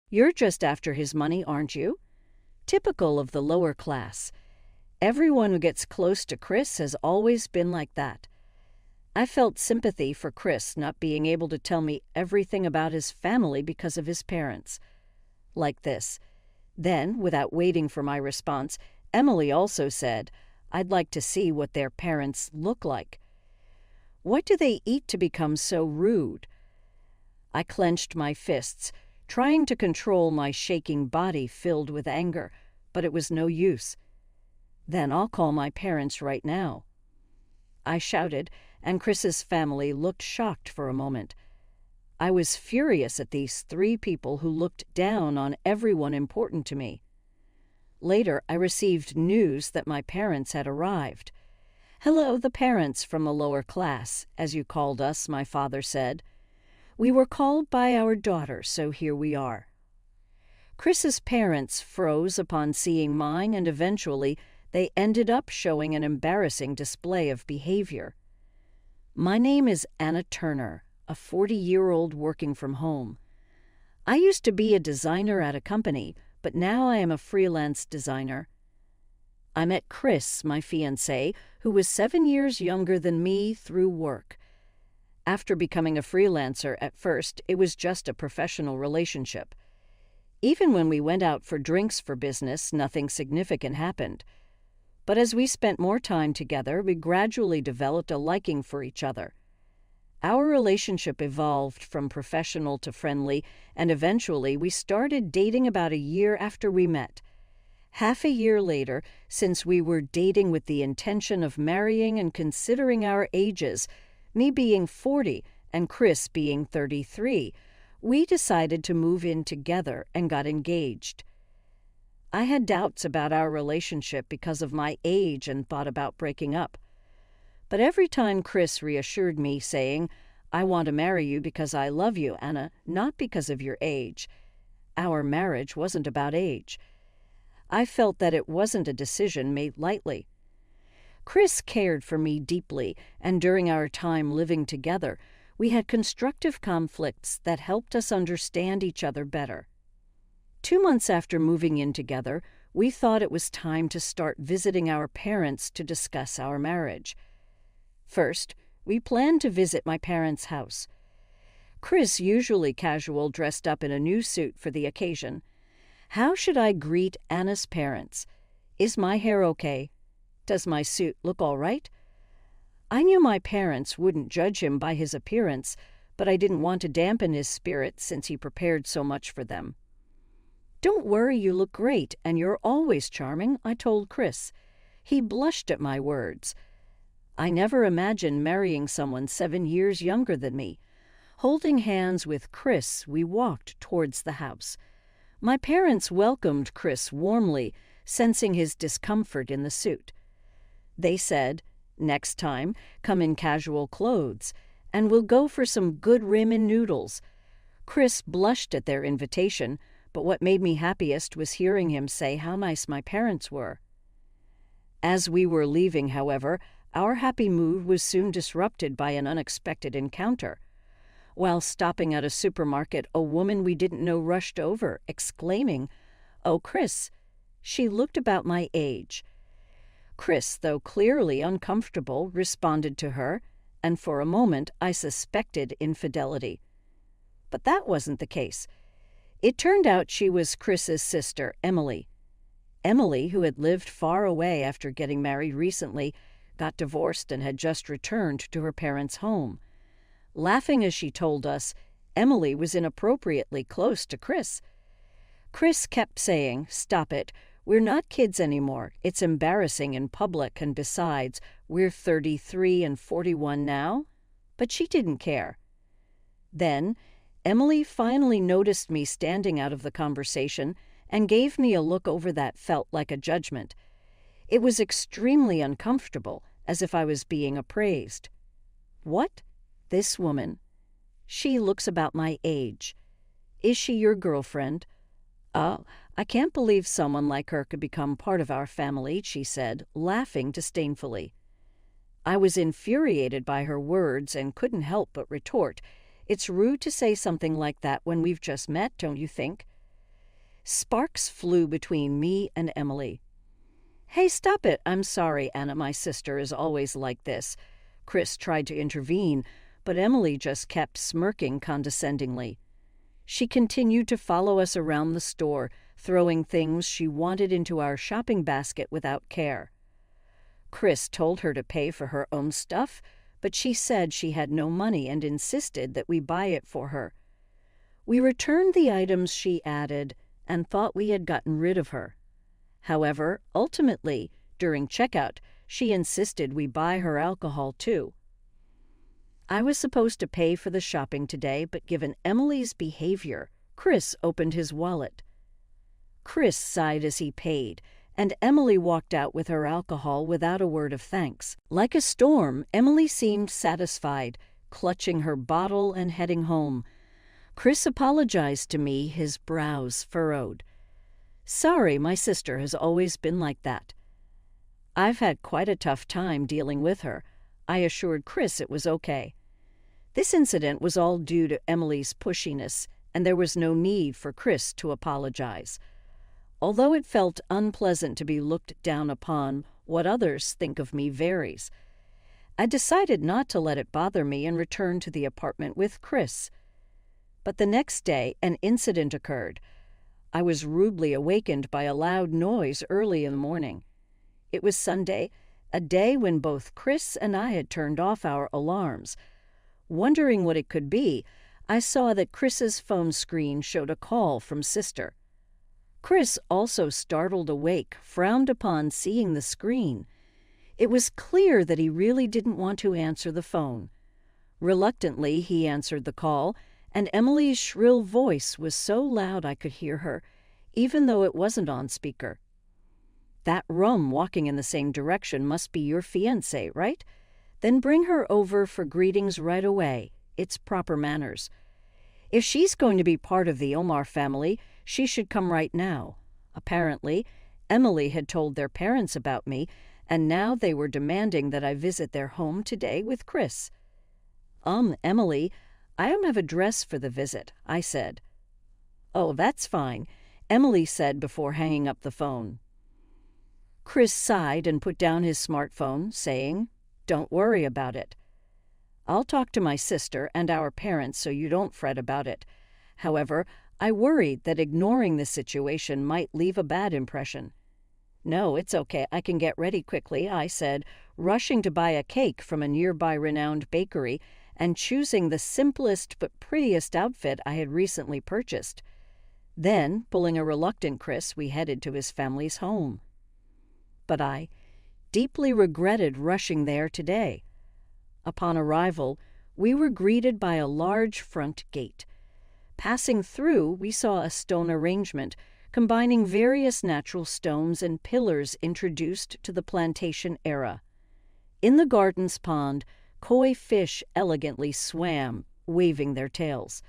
You're just after his money, aren't you? Typical of the lower class. Everyone who gets close to Chris has always been like that. I felt sympathy for Chris not being able to tell me everything about his family because of his parents. Like this. Then, without waiting for my response, Emily also said, "I'd like to see what their parents look like. What do they eat to become so rude?" I clenched my fists, trying to control my shaking body filled with anger, but it was no use. "Then I'll call my parents right now." I shouted, and Chris's family looked shocked for a moment. I was furious at these three people who looked down on everyone important to me. Later, I received news that my parents had arrived. "Hello, the parents from the lower class, as you called us," my father said. "We were called by our daughter, so here we are." Chris's parents froze upon seeing mine, and eventually they ended up showing an embarrassing display of behavior. My name is Anna Turner, a 40-year-old working from home. I used to be a designer at a company, but now I am a freelance designer. I met Chris, my fiancé, who was 7 years younger than me, through work. After becoming a freelancer at first, it was just a professional relationship. Even when we went out for drinks for business, nothing significant happened. But as we spent more time together, we gradually developed a liking for each other. Our relationship evolved from professional to friendly, and eventually we started dating about a year after we met. Half a year later, since we were dating with the intention of marrying and considering our ages, me being 40 and Chris being 33, we decided to move in together and got engaged. I had doubts about our relationship because of my age and thought about breaking up. But every time Chris reassured me, saying, "I want to marry you because I love you, Anna, not because of your age." Our marriage wasn't about age. I felt that it wasn't a decision made lightly. Chris cared for me deeply, and during our time living together, we had constructive conflicts that helped us understand each other better. 2 months after moving in together, we thought it was time to start visiting our parents to discuss our marriage. First, we planned to visit my parents' house. Chris, usually casual, dressed up in a new suit for the occasion. How should I greet Anna's parents? Is my hair okay? Does my suit look all right? I knew my parents wouldn't judge him by his appearance, but I didn't want to dampen his spirit since he prepared so much for them. "Don't worry, you look great, and you're always charming," I told Chris. He blushed at my words. I never imagined marrying someone 7 years younger than me. Holding hands with Chris, we walked towards the house. My parents welcomed Chris warmly, sensing his discomfort in the suit. They said, "Next time, come in casual clothes, and we'll go for some good ramen noodles." Chris blushed at their invitation, but what made me happiest was hearing him say how nice my parents were. As we were leaving, however, our happy mood was soon disrupted by an unexpected encounter. While stopping at a supermarket, a woman we didn't know rushed over, exclaiming, "Oh, Chris!" She looked about my age. Chris, though clearly uncomfortable, responded to her, and for a moment I suspected infidelity. But that wasn't the case. It turned out she was Chris's sister, Emily. Emily, who had lived far away after getting married recently, got divorced and had just returned to her parents' home. Laughing as she told us, Emily was inappropriately close to Chris. Chris kept saying, "Stop it. We're not kids anymore. It's embarrassing in public, and besides, we're 33 and 41 now." But she didn't care. Then, Emily finally noticed me standing out of the conversation and gave me a look over that felt like a judgment. It was extremely uncomfortable, as if I was being appraised. "What? This woman? She looks about my age. Is she your girlfriend?" "Oh, I can't believe someone like her could become part of our family," she said, laughing disdainfully. I was infuriated by her words and couldn't help but retort, "It's rude to say something like that when we've just met, don't you think?" Sparks flew between me and Emily. "Hey, stop it. I'm sorry, Anna. My sister is always like this." Chris tried to intervene, but Emily just kept smirking condescendingly. She continued to follow us around the store, throwing things she wanted into our shopping basket without care. Chris told her to pay for her own stuff, but she said she had no money and insisted that we buy it for her. We returned the items she added and thought we had gotten rid of her. However, ultimately, during checkout, she insisted we buy her alcohol too. I was supposed to pay for the shopping today, but given Emily's behavior, Chris opened his wallet. Chris sighed as he paid, and Emily walked out with her alcohol without a word of thanks. Like a storm, Emily seemed satisfied, clutching her bottle and heading home. Chris apologized to me, his brows furrowed. "Sorry, my sister has always been like that." I've had quite a tough time dealing with her. I assured Chris it was okay. This incident was all due to Emily's pushiness, and there was no need for Chris to apologize. Although it felt unpleasant to be looked down upon, what others think of me varies. I decided not to let it bother me and returned to the apartment with Chris. But the next day, an incident occurred. I was rudely awakened by a loud noise early in the morning. It was Sunday, a day when both Chris and I had turned off our alarms. Wondering what it could be, I saw that Chris's phone screen showed a call from Sister. Chris, also startled awake, frowned upon seeing the screen. It was clear that he really didn't want to answer the phone. Reluctantly, he answered the call, and Emily's shrill voice was so loud I could hear her, even though it wasn't on speaker. "That rum walking in the same direction must be your fiancé, right? Then bring her over for greetings right away. It's proper manners. If she's going to be part of the Omar family, she should come right now." Apparently, Emily had told their parents about me, and now they were demanding that I visit their home today with Chris. Emily, I don't have a dress for the visit," I said. "Oh, that's fine," Emily said before hanging up the phone. Chris sighed and put down his smartphone, saying, "Don't worry about it. I'll talk to my sister and our parents so you don't fret about it." However, I worried that ignoring the situation might leave a bad impression. "No, it's okay. I can get ready quickly," I said, rushing to buy a cake from a nearby renowned bakery and choosing the simplest but prettiest outfit I had recently purchased. Then, pulling a reluctant Chris, we headed to his family's home. But I deeply regretted rushing there today. Upon arrival, we were greeted by a large front gate. Passing through, we saw a stone arrangement combining various natural stones and pillars introduced to the plantation era. In the garden's pond, koi fish elegantly swam, waving their tails.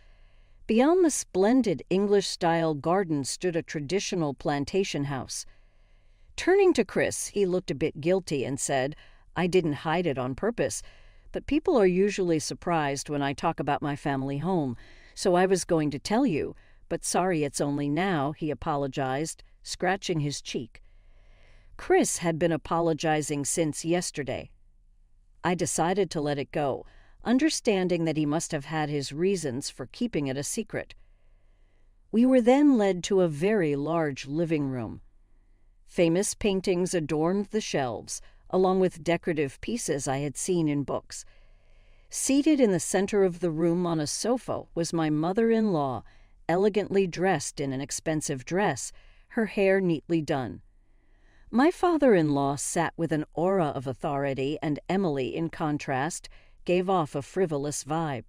Beyond the splendid English-style garden stood a traditional plantation house. Turning to Chris, he looked a bit guilty and said, "I didn't hide it on purpose, but people are usually surprised when I talk about my family home, so I was going to tell you, but sorry it's only now," he apologized, scratching his cheek. Chris had been apologizing since yesterday. I decided to let it go, understanding that he must have had his reasons for keeping it a secret. We were then led to a very large living room. Famous paintings adorned the shelves, along with decorative pieces I had seen in books. Seated in the center of the room on a sofa was my mother-in-law, elegantly dressed in an expensive dress, her hair neatly done. My father-in-law sat with an aura of authority, and Emily, in contrast, gave off a frivolous vibe.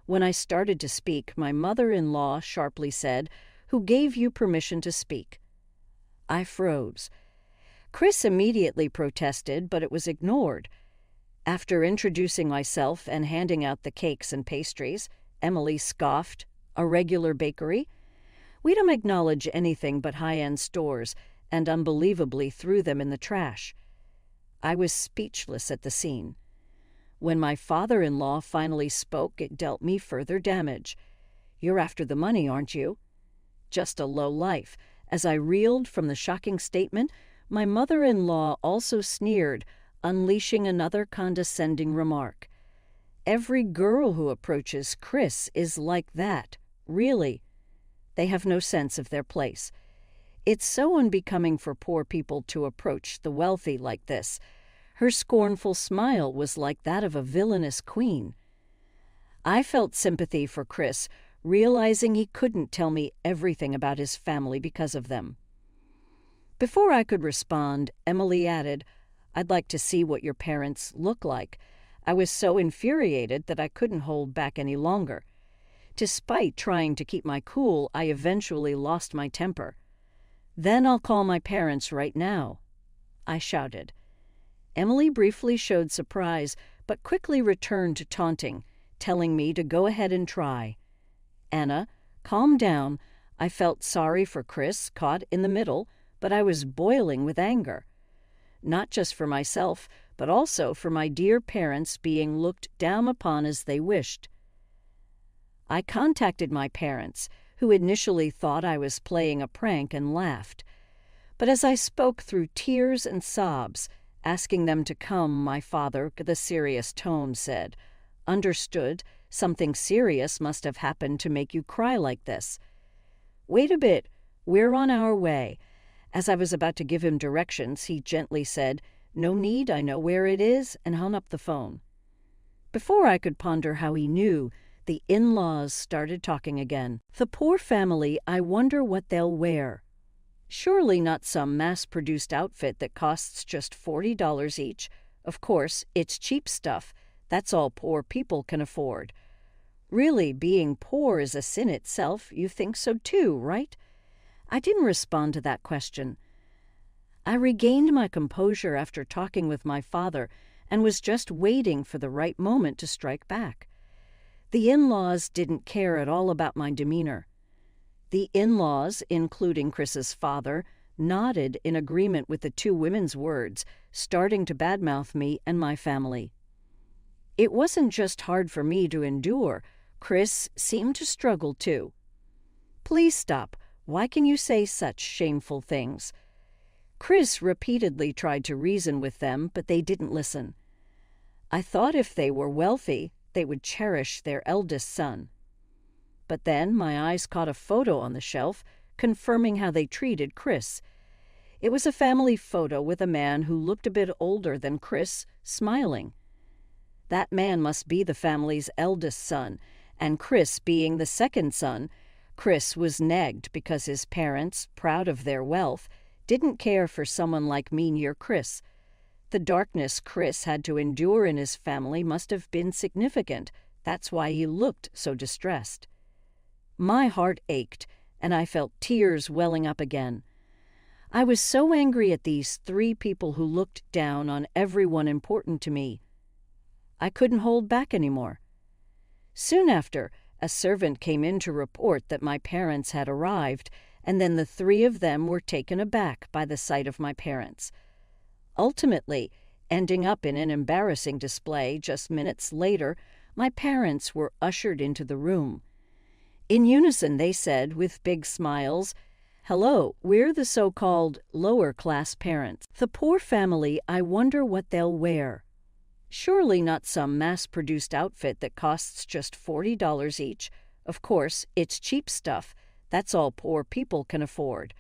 When I started to speak, my mother-in-law sharply said, "Who gave you permission to speak?" I froze. Chris immediately protested, but it was ignored. After introducing myself and handing out the cakes and pastries, Emily scoffed, "A regular bakery? We don't acknowledge anything but high-end stores," and unbelievably threw them in the trash. I was speechless at the scene. When my father-in-law finally spoke, it dealt me further damage. "You're after the money, aren't you?" just a low life. As I reeled from the shocking statement, my mother-in-law also sneered, unleashing another condescending remark. Every girl who approaches Chris is like that, really. They have no sense of their place. It's so unbecoming for poor people to approach the wealthy like this. Her scornful smile was like that of a villainous queen. I felt sympathy for Chris, realizing he couldn't tell me everything about his family because of them. Before I could respond, Emily added, "I'd like to see what your parents look like." I was so infuriated that I couldn't hold back any longer. Despite trying to keep my cool, I eventually lost my temper. "Then I'll call my parents right now," I shouted. Emily briefly showed surprise, but quickly returned to taunting, telling me to go ahead and try. "Anna, calm down." I felt sorry for Chris, caught in the middle, but I was boiling with anger. Not just for myself, but also for my dear parents being looked down upon as they wished. I contacted my parents, who initially thought I was playing a prank and laughed. But as I spoke through tears and sobs, asking them to come, my father, with a serious tone, said, "Understood, something serious must have happened to make you cry like this." "Wait a bit, we're on our way." As I was about to give him directions, he gently said, "No need, I know where it is," and hung up the phone. Before I could ponder how he knew, the in-laws started talking again. "The poor family, I wonder what they'll wear. Surely not some mass-produced outfit that costs just $40 each. Of course, it's cheap stuff. That's all poor people can afford. Really, being poor is a sin itself. You think so too, right?" I didn't respond to that question. I regained my composure after talking with my father and was just waiting for the right moment to strike back. The in-laws didn't care at all about my demeanor. The in-laws, including Chris's father, nodded in agreement with the two women's words, starting to badmouth me and my family. It wasn't just hard for me to endure. Chris seemed to struggle too. "Please stop. Why can you say such shameful things?" Chris repeatedly tried to reason with them, but they didn't listen. I thought if they were wealthy, they would cherish their eldest son. But then my eyes caught a photo on the shelf, confirming how they treated Chris. It was a family photo with a man who looked a bit older than Chris, smiling. That man must be the family's eldest son, and Chris being the second son, Chris was negged because his parents, proud of their wealth, didn't care for someone like me near Chris. The darkness Chris had to endure in his family must have been significant. That's why he looked so distressed. My heart ached, and I felt tears welling up again. I was so angry at these three people who looked down on everyone important to me. I couldn't hold back anymore. Soon after, a servant came in to report that my parents had arrived, and then the three of them were taken aback by the sight of my parents. Ultimately, ending up in an embarrassing display just minutes later, my parents were ushered into the room. In unison, they said, with big smiles, "Hello, we're the so-called lower-class parents. The poor family, I wonder what they'll wear. Surely not some mass-produced outfit that costs just $40 each. Of course, it's cheap stuff. That's all poor people can afford.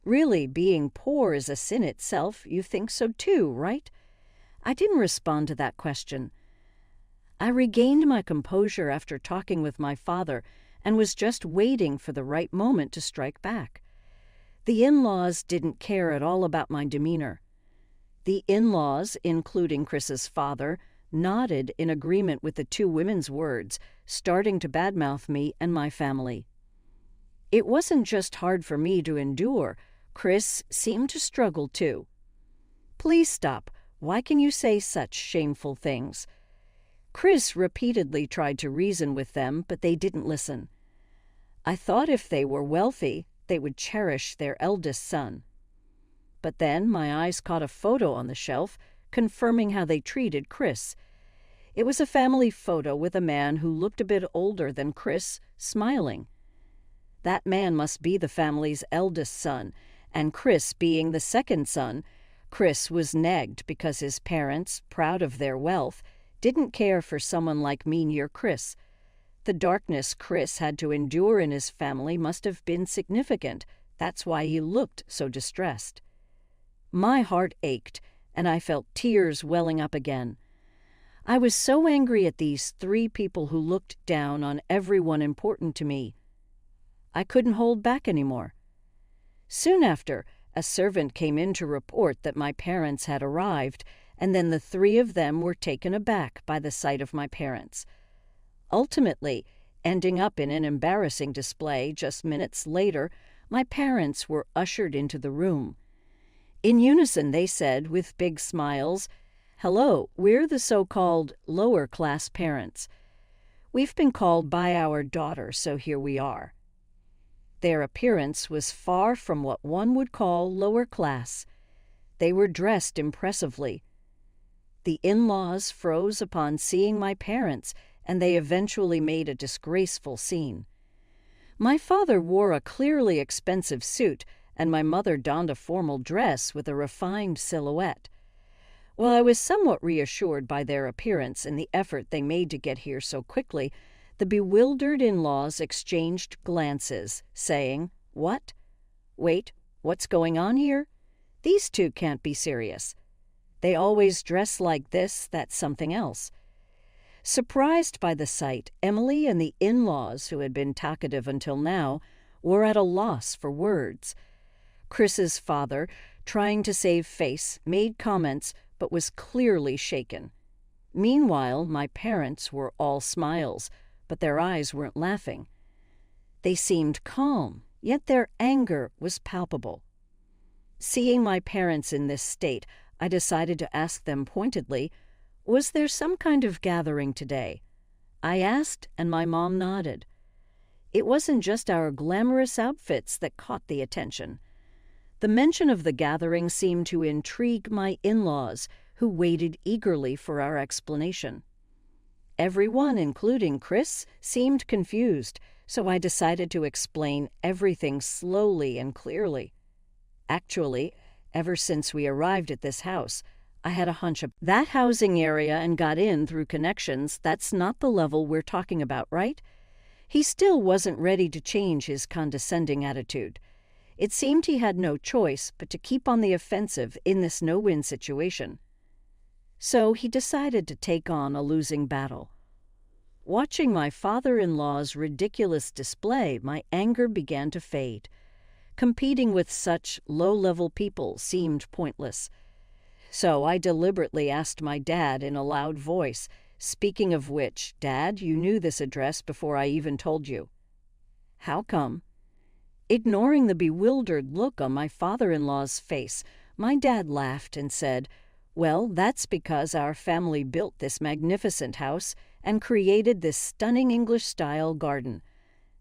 Really, being poor is a sin itself. You think so too, right?" I didn't respond to that question. I regained my composure after talking with my father and was just waiting for the right moment to strike back. The in-laws didn't care at all about my demeanor. The in-laws, including Chris's father, nodded in agreement with the two women's words, starting to badmouth me and my family. It wasn't just hard for me to endure. Chris seemed to struggle too. "Please stop. Why can you say such shameful things?" Chris repeatedly tried to reason with them, but they didn't listen. I thought if they were wealthy, they would cherish their eldest son. But then my eyes caught a photo on the shelf, confirming how they treated Chris. It was a family photo with a man who looked a bit older than Chris, smiling. That man must be the family's eldest son, and Chris being the second son, Chris was negged because his parents, proud of their wealth, didn't care for someone like me near Chris. The darkness Chris had to endure in his family must have been significant. That's why he looked so distressed. My heart ached, and I felt tears welling up again. I was so angry at these three people who looked down on everyone important to me. I couldn't hold back anymore. Soon after, a servant came in to report that my parents had arrived, and then the three of them were taken aback by the sight of my parents. Ultimately, ending up in an embarrassing display just minutes later, my parents were ushered into the room. In unison, they said, with big smiles, "Hello, we're the so-called lower-class parents. We've been called by our daughter, so here we are." Their appearance was far from what one would call lower class. They were dressed impressively. The in-laws froze upon seeing my parents, and they eventually made a disgraceful scene. My father wore a clearly expensive suit, and my mother donned a formal dress with a refined silhouette. While I was somewhat reassured by their appearance and the effort they made to get here so quickly, the bewildered in-laws exchanged glances, saying, "What? Wait, what's going on here? These two can't be serious. They always dress like this, that's something else." Surprised by the sight, Emily and the in-laws, who had been talkative until now, were at a loss for words. Chris's father, trying to save face, made comments, but was clearly shaken. Meanwhile, my parents were all smiles, but their eyes weren't laughing. They seemed calm, yet their anger was palpable. Seeing my parents in this state, I decided to ask them pointedly, "Was there some kind of gathering today?" I asked, and my mom nodded. It wasn't just our glamorous outfits that caught the attention. The mention of the gathering seemed to intrigue my in-laws, who waited eagerly for our explanation. Everyone, including Chris, seemed confused, so I decided to explain everything slowly and clearly. Actually, ever since we arrived at this house, I had a hunch of that housing area and got in through connections. That's not the level we're talking about, right? He still wasn't ready to change his condescending attitude. It seemed he had no choice but to keep on the offensive in this no-win situation. So he decided to take on a losing battle. Watching my father-in-law's ridiculous display, my anger began to fade. Competing with such low-level people seemed pointless. So I deliberately asked my dad in a loud voice, "Speaking of which, Dad, you knew this address before I even told you." "How come?" Ignoring the bewildered look on my father-in-law's face, my dad laughed and said, "Well, that's because our family built this magnificent house and created this stunning English-style garden."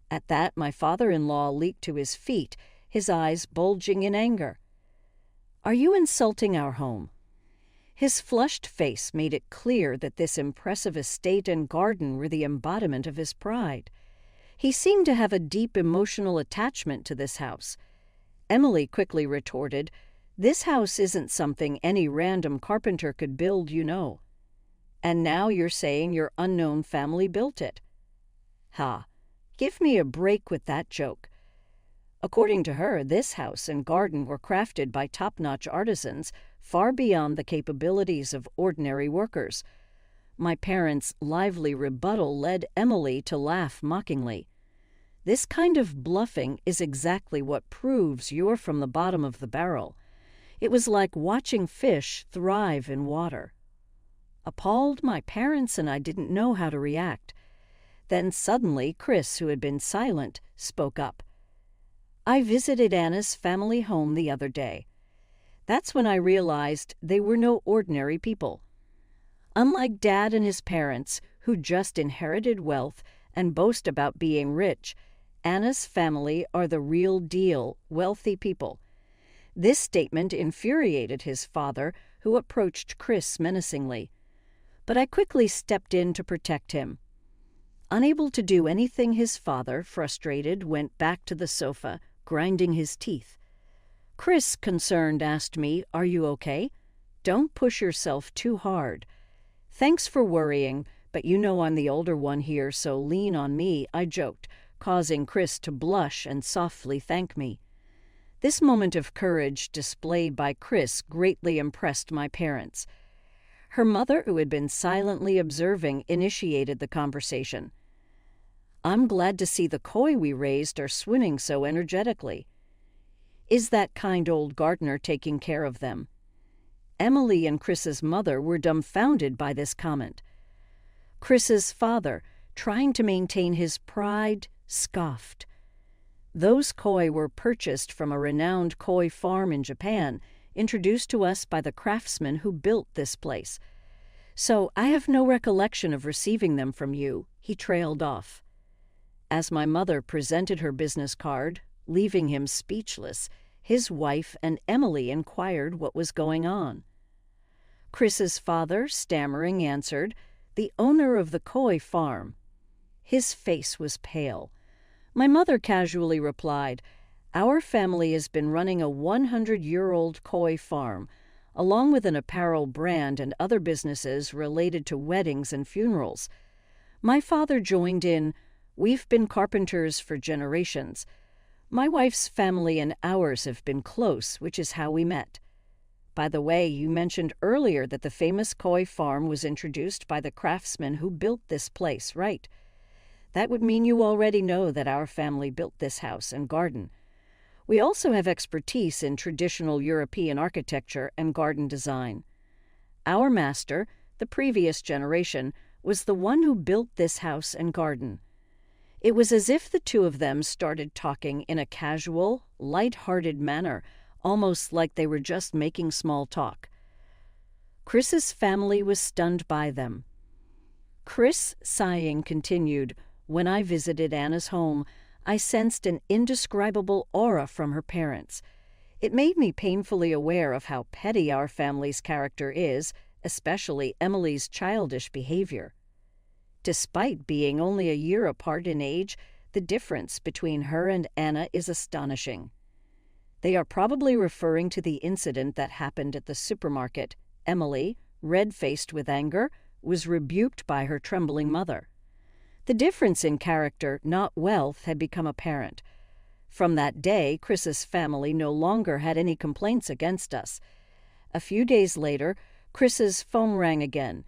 At that, my father-in-law leaped to his feet, his eyes bulging in anger. "Are you insulting our home?" His flushed face made it clear that this impressive estate and garden were the embodiment of his pride. He seemed to have a deep emotional attachment to this house. Emily quickly retorted, "This house isn't something any random carpenter could build, you know. And now you're saying your unknown family built it." Ha! Give me a break with that joke. According to her, this house and garden were crafted by top-notch artisans, far beyond the capabilities of ordinary workers. My parents' lively rebuttal led Emily to laugh mockingly. This kind of bluffing is exactly what proves you're from the bottom of the barrel. It was like watching fish thrive in water. Appalled, my parents and I didn't know how to react. Then suddenly, Chris, who had been silent, spoke up. "I visited Anna's family home the other day. That's when I realized they were no ordinary people. Unlike Dad and his parents, who just inherited wealth and boast about being rich, Anna's family are the real deal, wealthy people." This statement infuriated his father, who approached Chris menacingly. But I quickly stepped in to protect him. Unable to do anything, his father, frustrated, went back to the sofa, grinding his teeth. Chris, concerned, asked me, "Are you okay? Don't push yourself too hard." "Thanks for worrying, but you know I'm the older one here, so lean on me," I joked, causing Chris to blush and softly thank me. This moment of courage displayed by Chris greatly impressed my parents. Her mother, who had been silently observing, initiated the conversation. "I'm glad to see the koi we raised are swimming so energetically. Is that kind old gardener taking care of them?" Emily and Chris's mother were dumbfounded by this comment. Chris's father, trying to maintain his pride, scoffed. "Those koi were purchased from a renowned koi farm in Japan, introduced to us by the craftsman who built this place. So I have no recollection of receiving them from you," he trailed off. As my mother presented her business card, leaving him speechless, his wife and Emily inquired what was going on. Chris's father, stammering, answered, "The owner of the koi farm." His face was pale. My mother casually replied, "Our family has been running a 100-year-old koi farm, along with an apparel brand and other businesses related to weddings and funerals. My father joined in, 'We've been carpenters for generations. My wife's family and ours have been close, which is how we met. By the way, you mentioned earlier that the famous koi farm was introduced by the craftsman who built this place, right? That would mean you already know that our family built this house and garden. We also have expertise in traditional European architecture and garden design. Our master, the previous generation, was the one who built this house and garden." It was as if the two of them started talking in a casual, light-hearted manner, almost like they were just making small talk. Chris's family was stunned by them. Chris, sighing, continued, "When I visited Anna's home, I sensed an indescribable aura from her parents. It made me painfully aware of how petty our family's character is, especially Emily's childish behavior. Despite being only a year apart in age, the difference between her and Anna is astonishing." They are probably referring to the incident that happened at the supermarket. Emily, red-faced with anger, was rebuked by her trembling mother. The difference in character, not wealth, had become apparent. From that day, Chris's family no longer had any complaints against us. A few days later, Chris's phone rang again.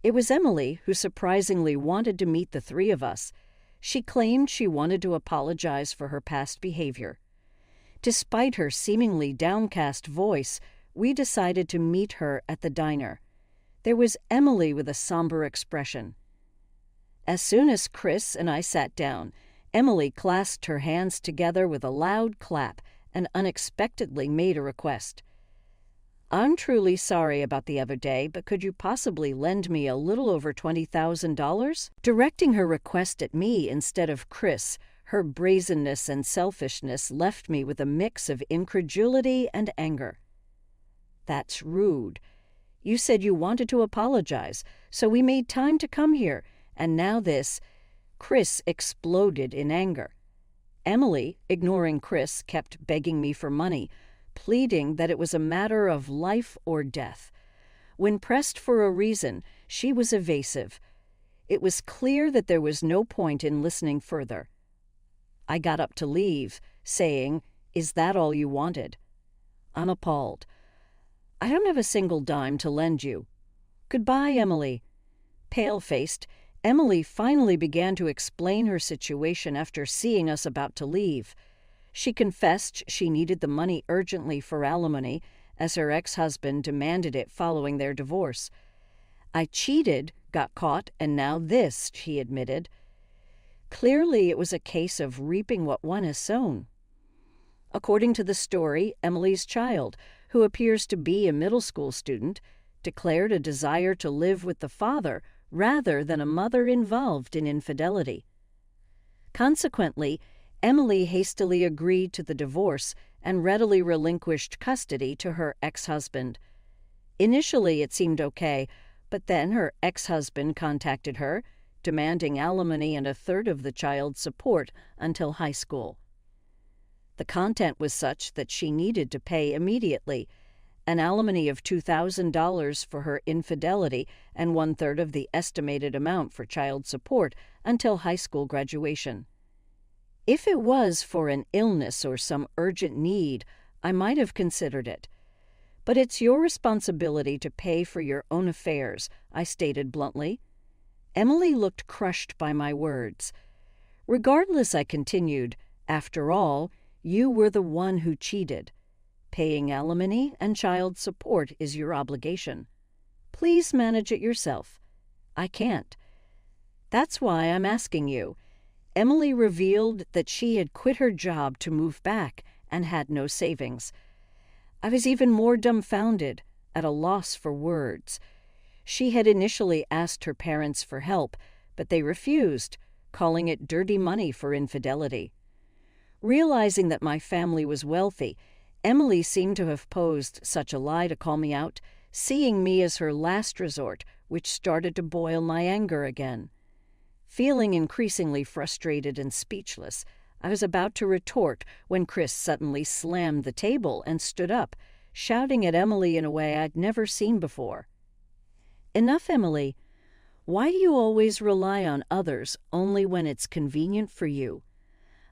It was Emily who surprisingly wanted to meet the three of us. She claimed she wanted to apologize for her past behavior. Despite her seemingly downcast voice, we decided to meet her at the diner. There was Emily with a somber expression. As soon as Chris and I sat down, Emily clasped her hands together with a loud clap and unexpectedly made a request. "I'm truly sorry about the other day, but could you possibly lend me a little over $20,000? Directing her request at me instead of Chris, her brazenness and selfishness left me with a mix of incredulity and anger. "That's rude. You said you wanted to apologize, so we made time to come here, and now this—" Chris exploded in anger. Emily, ignoring Chris, kept begging me for money, pleading that it was a matter of life or death. When pressed for a reason, she was evasive. It was clear that there was no point in listening further. I got up to leave, saying, "Is that all you wanted?" I'm appalled. "I don't have a single dime to lend you." "Goodbye, Emily." Pale-faced, Emily finally began to explain her situation after seeing us about to leave. She confessed she needed the money urgently for alimony, as her ex-husband demanded it following their divorce. "I cheated, got caught, and now this," she admitted. Clearly, it was a case of reaping what one has sown. According to the story, Emily's child, who appears to be a middle school student, declared a desire to live with the father rather than a mother involved in infidelity. Consequently, Emily hastily agreed to the divorce and readily relinquished custody to her ex-husband. Initially, it seemed okay, but then her ex-husband contacted her, demanding alimony and a third of the child's support until high school. The content was such that she needed to pay immediately, an alimony of $2,000 for her infidelity and one-third of the estimated amount for child support until high school graduation. If it was for an illness or some urgent need, I might have considered it. But it's your responsibility to pay for your own affairs, I stated bluntly. Emily looked crushed by my words. Regardless, I continued, after all, you were the one who cheated. Paying alimony and child support is your obligation. Please manage it yourself. I can't. That's why I'm asking you. Emily revealed that she had quit her job to move back and had no savings. I was even more dumbfounded, at a loss for words. She had initially asked her parents for help, but they refused, calling it dirty money for infidelity. Realizing that my family was wealthy, Emily seemed to have posed such a lie to call me out, seeing me as her last resort, which started to boil my anger again. Feeling increasingly frustrated and speechless, I was about to retort when Chris suddenly slammed the table and stood up, shouting at Emily in a way I'd never seen before. Enough, Emily. Why do you always rely on others only when it's convenient for you?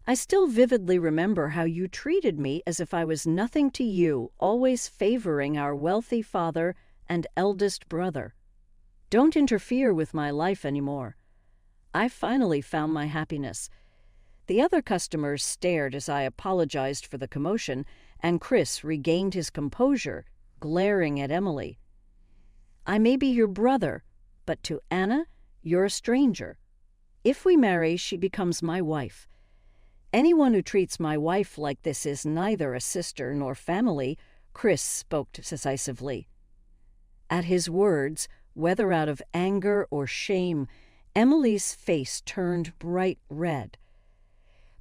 I still vividly remember how you treated me as if I was nothing to you, always favoring our wealthy father and eldest brother. Don't interfere with my life anymore. I finally found my happiness. The other customers stared as I apologized for the commotion, and Chris regained his composure, glaring at Emily. I may be your brother, but to Anna, you're a stranger. If we marry, she becomes my wife. Anyone who treats my wife like this is neither a sister nor family, Chris spoke decisively. At his words, whether out of anger or shame, Emily's face turned bright red.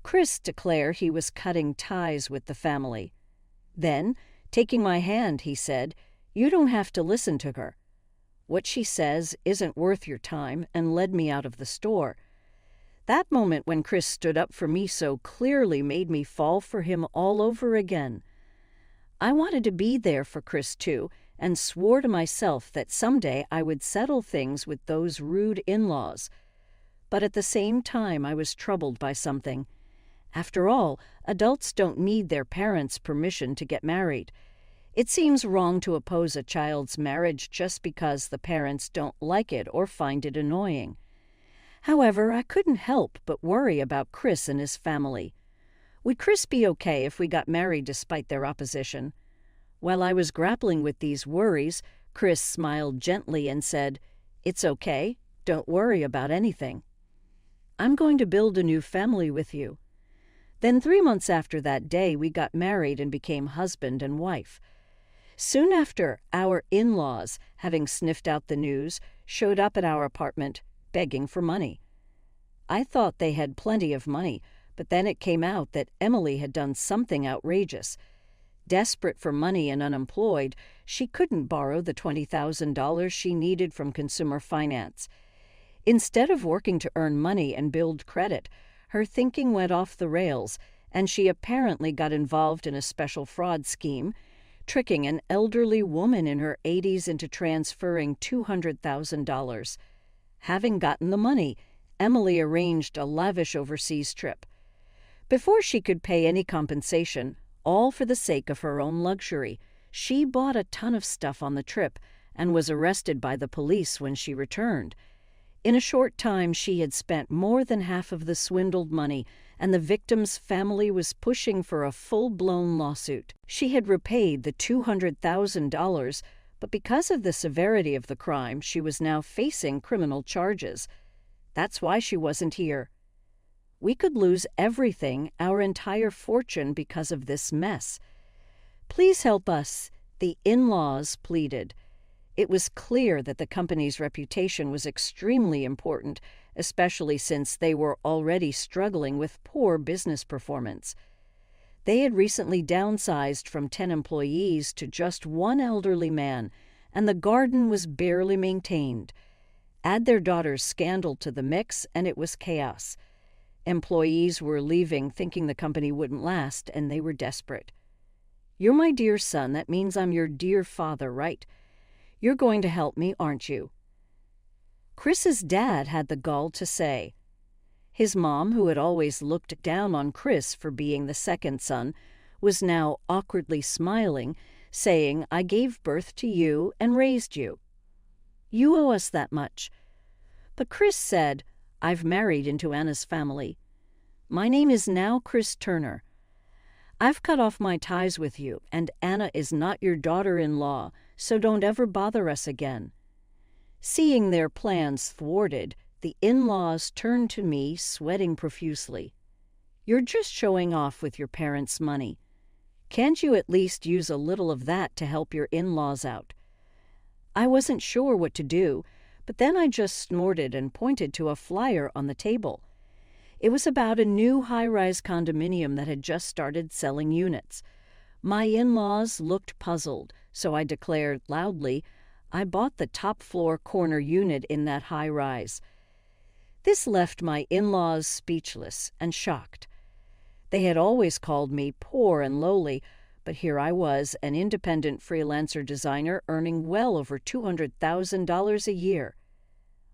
Chris declared he was cutting ties with the family. Then, taking my hand, he said, "You don't have to listen to her. What she says isn't worth your time," and led me out of the store. That moment when Chris stood up for me so clearly made me fall for him all over again. I wanted to be there for Chris too, and swore to myself that someday I would settle things with those rude in-laws. But at the same time, I was troubled by something. After all, adults don't need their parents' permission to get married. It seems wrong to oppose a child's marriage just because the parents don't like it or find it annoying. However, I couldn't help but worry about Chris and his family. Would Chris be okay if we got married despite their opposition? While I was grappling with these worries, Chris smiled gently and said, "It's okay. Don't worry about anything. I'm going to build a new family with you." Then 3 months after that day, we got married and became husband and wife. Soon after, our in-laws, having sniffed out the news, showed up at our apartment, begging for money. I thought they had plenty of money, but then it came out that Emily had done something outrageous. Desperate for money and unemployed, she couldn't borrow the $20,000 she needed from consumer finance. Instead of working to earn money and build credit, her thinking went off the rails, and she apparently got involved in a special fraud scheme, tricking an elderly woman in her 80s into transferring $200,000. Having gotten the money, Emily arranged a lavish overseas trip. Before she could pay any compensation, all for the sake of her own luxury, she bought a ton of stuff on the trip and was arrested by the police when she returned. In a short time, she had spent more than half of the swindled money, and the victim's family was pushing for a full-blown lawsuit. She had repaid the $200,000, but because of the severity of the crime, she was now facing criminal charges. That's why she wasn't here. We could lose everything, our entire fortune, because of this mess. Please help us, the in-laws pleaded. It was clear that the company's reputation was extremely important, especially since they were already struggling with poor business performance. They had recently downsized from 10 employees to just one elderly man, and the garden was barely maintained. Add their daughter's scandal to the mix, and it was chaos. Employees were leaving thinking the company wouldn't last, and they were desperate. "You're my dear son. That means I'm your dear father, right? You're going to help me, aren't you?" Chris's dad had the gall to say. His mom, who had always looked down on Chris for being the second son, was now awkwardly smiling, saying, "I gave birth to you and raised you. You owe us that much." But Chris said, "I've married into Anna's family. My name is now Chris Turner. I've cut off my ties with you, and Anna is not your daughter-in-law, so don't ever bother us again." Seeing their plans thwarted, the in-laws turned to me, sweating profusely. "You're just showing off with your parents' money. Can't you at least use a little of that to help your in-laws out?" I wasn't sure what to do, but then I just snorted and pointed to a flyer on the table. It was about a new high-rise condominium that had just started selling units. My in-laws looked puzzled, so I declared loudly, "I bought the top-floor corner unit in that high-rise." This left my in-laws speechless and shocked. They had always called me poor and lowly, but here I was, an independent freelancer designer earning well over $200,000 a year.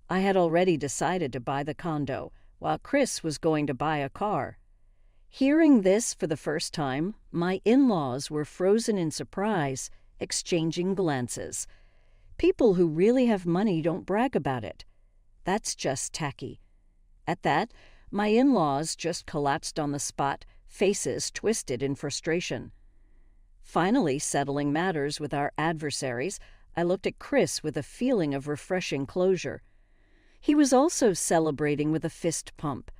I had already decided to buy the condo, while Chris was going to buy a car. Hearing this for the first time, my in-laws were frozen in surprise, exchanging glances. People who really have money don't brag about it. That's just tacky. At that, my in-laws just collapsed on the spot, faces twisted in frustration. Finally settling matters with our adversaries, I looked at Chris with a feeling of refreshing closure. He was also celebrating with a fist pump.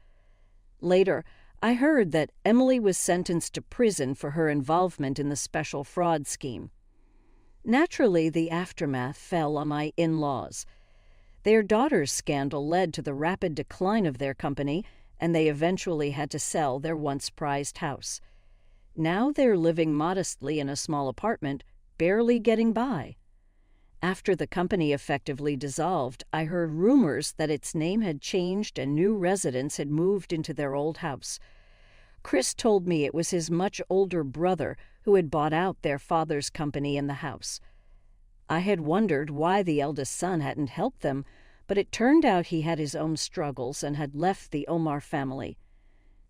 Later, I heard that Emily was sentenced to prison for her involvement in the special fraud scheme. Naturally, the aftermath fell on my in-laws. Their daughter's scandal led to the rapid decline of their company, and they eventually had to sell their once prized house. Now they're living modestly in a small apartment, barely getting by. After the company effectively dissolved, I heard rumors that its name had changed and new residents had moved into their old house. Chris told me it was his much older brother who had bought out their father's company in the house. I had wondered why the eldest son hadn't helped them, but it turned out he had his own struggles and had left the Omar family.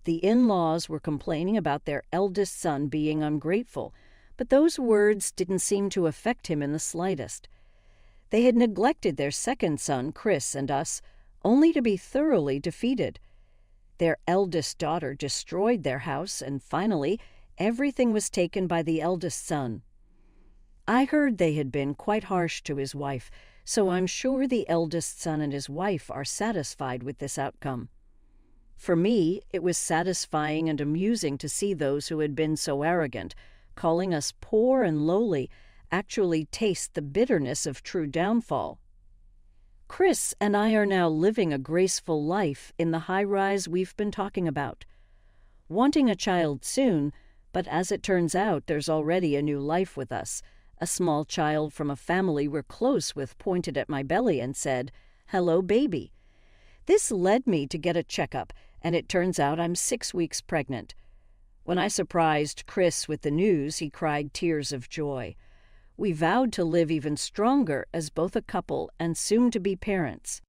The in-laws were complaining about their eldest son being ungrateful, but those words didn't seem to affect him in the slightest. They had neglected their second son, Chris, and us, only to be thoroughly defeated. Their eldest daughter destroyed their house, and finally, everything was taken by the eldest son. I heard they had been quite harsh to his wife, so I'm sure the eldest son and his wife are satisfied with this outcome. For me, it was satisfying and amusing to see those who had been so arrogant, calling us poor and lowly, actually taste the bitterness of true downfall. Chris and I are now living a graceful life in the high-rise we've been talking about. Wanting a child soon, but as it turns out, there's already a new life with us. A small child from a family we're close with pointed at my belly and said, "Hello, baby." This led me to get a checkup, and it turns out I'm 6 weeks pregnant. When I surprised Chris with the news, he cried tears of joy. We vowed to live even stronger as both a couple and soon-to-be parents.